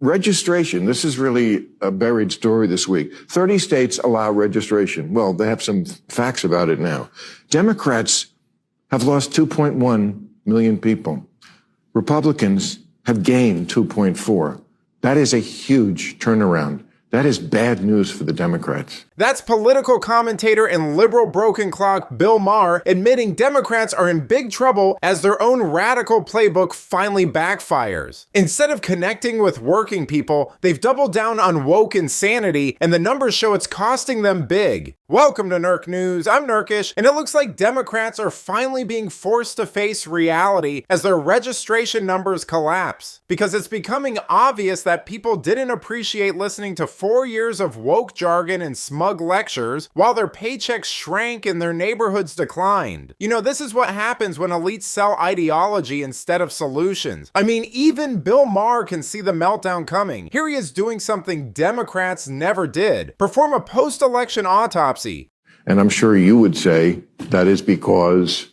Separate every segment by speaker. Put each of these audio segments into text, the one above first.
Speaker 1: Registration, this is really a buried story this week. 30 states allow registration. Well, they have some facts about it now. Democrats have lost 2.1 million people. Republicans have gained 2.4. That is a huge turnaround. That is bad news for the Democrats.
Speaker 2: That's political commentator and liberal broken clock Bill Maher admitting Democrats are in big trouble as their own radical playbook finally backfires. Instead of connecting with working people, they've doubled down on woke insanity, and the numbers show it's costing them big. Welcome to Nerk News. I'm Nerkish, and it looks like Democrats are finally being forced to face reality as their registration numbers collapse. Because it's becoming obvious that people didn't appreciate listening to 4 years of woke jargon and smug lectures while their paychecks shrank and their neighborhoods declined. You know, this is what happens when elites sell ideology instead of solutions. I mean, even Bill Maher can see the meltdown coming. Here he is doing something Democrats never did: perform a post-election autopsy.
Speaker 1: And I'm sure you would say that is because...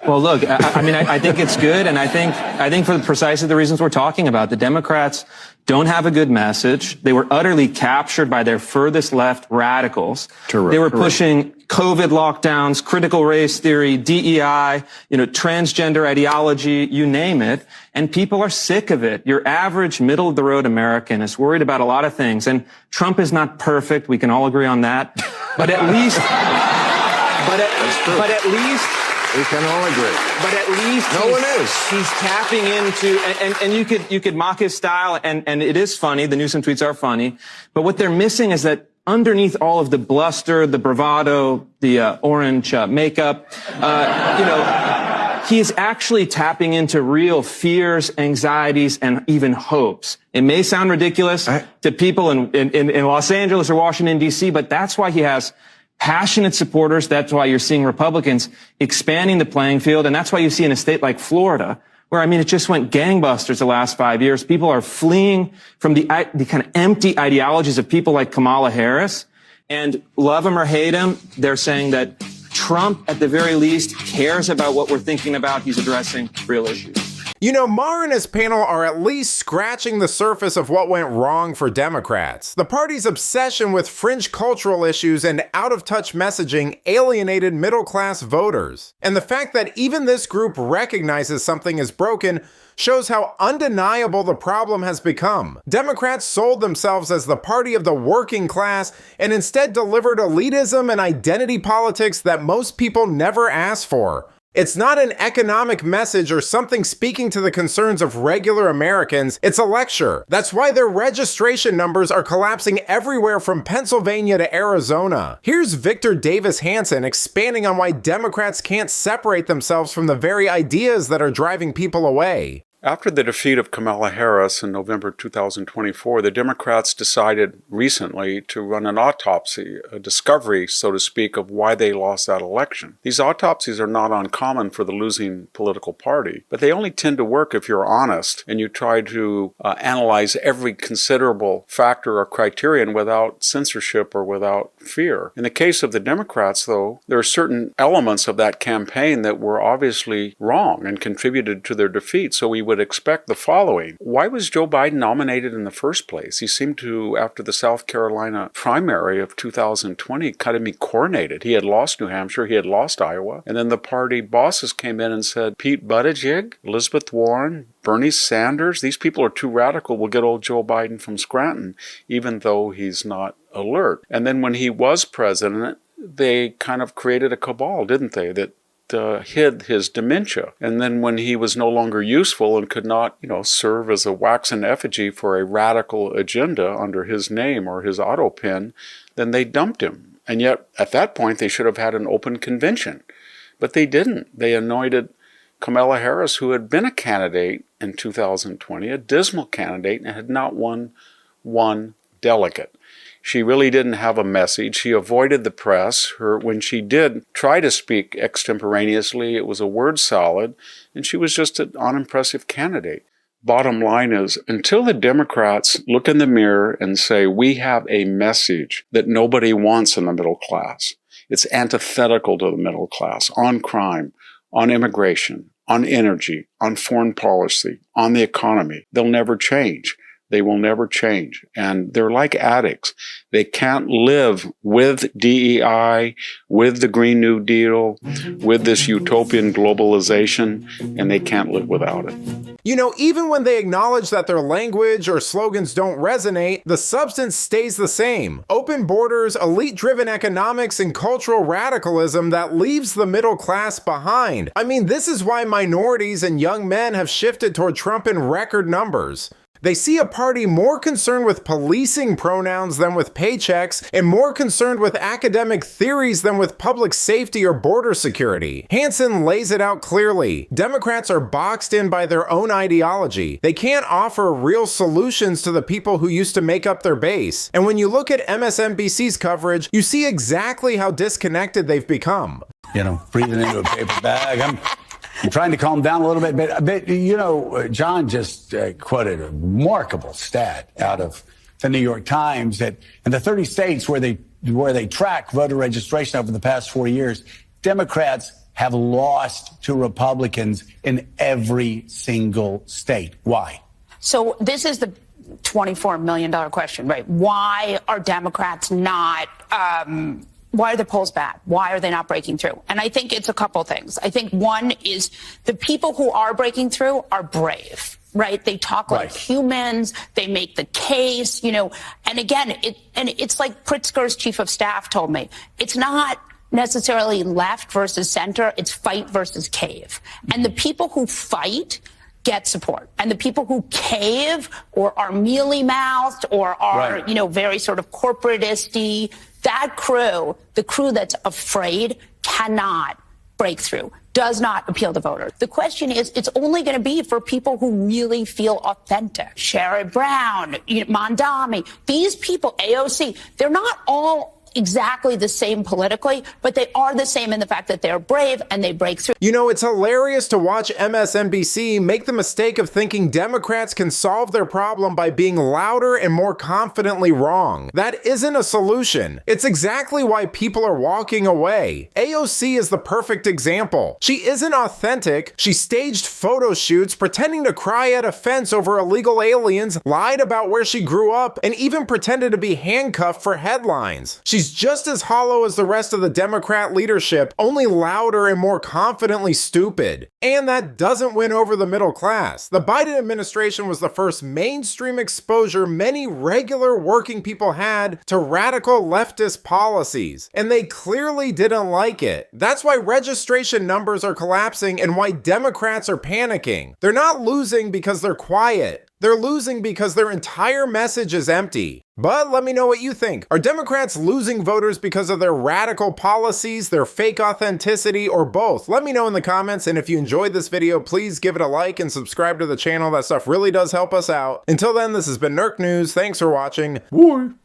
Speaker 3: Well, look, I think it's good, and I think for precisely the reasons we're talking about, the Democrats don't have a good message. They were utterly captured by their furthest left radicals. They were pushing COVID lockdowns, critical race theory, DEI, transgender ideology, you name it, and people are sick of it. Your average middle-of-the-road American is worried about a lot of things, and Trump is not perfect. We can all agree on that, but at least,
Speaker 1: we can all agree.
Speaker 3: But at least
Speaker 1: no one is.
Speaker 3: He's tapping into, and you could mock his style, and it is funny. The Newsom tweets are funny. But what they're missing is that underneath all of the bluster, the bravado, the orange makeup, he is actually tapping into real fears, anxieties, and even hopes. It may sound ridiculous to people in Los Angeles or Washington, D.C., but that's why he has passionate supporters. That's why you're seeing Republicans expanding the playing field. And that's why you see in a state like Florida, where, it just went gangbusters the last 5 years. People are fleeing from the kind of empty ideologies of people like Kamala Harris. And love him or hate him, they're saying that Trump, at the very least, cares about what we're thinking about. He's addressing real issues.
Speaker 2: You know, Maher and his panel are at least scratching the surface of what went wrong for Democrats. The party's obsession with fringe cultural issues and out-of-touch messaging alienated middle-class voters. And the fact that even this group recognizes something is broken shows how undeniable the problem has become. Democrats sold themselves as the party of the working class and instead delivered elitism and identity politics that most people never asked for. It's not an economic message or something speaking to the concerns of regular Americans. It's a lecture. That's why their registration numbers are collapsing everywhere from Pennsylvania to Arizona. Here's Victor Davis Hanson expanding on why Democrats can't separate themselves from the very ideas that are driving people away.
Speaker 4: After the defeat of Kamala Harris in November 2024, the Democrats decided recently to run an autopsy, a discovery, so to speak, of why they lost that election. These autopsies are not uncommon for the losing political party, but they only tend to work if you're honest and you try to analyze every considerable factor or criterion without censorship or without fear. In the case of the Democrats, though, there are certain elements of that campaign that were obviously wrong and contributed to their defeat, so we would expect the following. Why was Joe Biden nominated in the first place? He seemed to, after the South Carolina primary of 2020, kind of be coronated. He had lost New Hampshire, he had lost Iowa, and then the party bosses came in and said, Pete Buttigieg, Elizabeth Warren, Bernie Sanders, these people are too radical. We'll get old Joe Biden from Scranton, even though he's not alert. And then when he was president, they kind of created a cabal, didn't they, that hid his dementia. And then when he was no longer useful and could not, serve as a waxen effigy for a radical agenda under his name or his auto pen, then they dumped him. And yet, at that point, they should have had an open convention. But they didn't. They anointed Kamala Harris, who had been a candidate in 2020, a dismal candidate, and had not won one delegate. She really didn't have a message. She avoided the press. When she did try to speak extemporaneously, it was a word salad, and she was just an unimpressive candidate. Bottom line is, until the Democrats look in the mirror and say, we have a message that nobody wants in the middle class, it's antithetical to the middle class, on crime, on immigration, on energy, on foreign policy, on the economy, they'll never change. They will never change. And they're like addicts. They can't live with DEI, with the Green New Deal, with this utopian globalization, and they can't live without it.
Speaker 2: You know, even when they acknowledge that their language or slogans don't resonate, the substance stays the same. Open borders, elite-driven economics, and cultural radicalism that leaves the middle class behind. I mean, this is why minorities and young men have shifted toward Trump in record numbers. They see a party more concerned with policing pronouns than with paychecks, and more concerned with academic theories than with public safety or border security. Hansen lays it out clearly. Democrats are boxed in by their own ideology. They can't offer real solutions to the people who used to make up their base. And when you look at MSNBC's coverage, you see exactly how disconnected they've become.
Speaker 5: You know, breathing into a paper bag. I'm trying to calm down a little bit, but you know, John just quoted a remarkable stat out of the New York Times that in the 30 states where they track voter registration over the past 4 years, Democrats have lost to Republicans in every single state. Why?
Speaker 6: So this is the $24 million question, right? Why are Democrats not... why are the polls bad? Why are they not breaking through? And I think it's a couple things. I think one is the people who are breaking through are brave, right? They talk like humans. They make the case, you know. And again, it's like Pritzker's chief of staff told me. It's not necessarily left versus center. It's fight versus cave. And the people who fight get support. And the people who cave or are mealy-mouthed or are, you know, very sort of corporatist-y, that crew, the crew that's afraid, cannot break through, does not appeal to voters. The question is, it's only going to be for people who really feel authentic. Sherrod Brown, Mondami, these people, AOC, they're not all exactly the same politically, but they are the same in the fact that they're brave and they break through.
Speaker 2: You know, it's hilarious to watch MSNBC make the mistake of thinking Democrats can solve their problem by being louder and more confidently wrong. That isn't a solution. It's exactly why people are walking away. AOC is the perfect example. She isn't authentic. She staged photo shoots, pretending to cry at a fence over illegal aliens, lied about where she grew up, and even pretended to be handcuffed for headlines. She's just as hollow as the rest of the Democrat leadership, only louder and more confidently stupid. And that doesn't win over the middle class. The Biden administration was the first mainstream exposure many regular working people had to radical leftist policies, and they clearly didn't like it. That's why registration numbers are collapsing and why Democrats are panicking. They're not losing because they're quiet. They're losing because their entire message is empty. But let me know what you think. Are Democrats losing voters because of their radical policies, their fake authenticity, or both? Let me know in the comments, and if you enjoyed this video, please give it a like and subscribe to the channel. That stuff really does help us out. Until then, this has been Nerk News. Thanks for watching. Bye.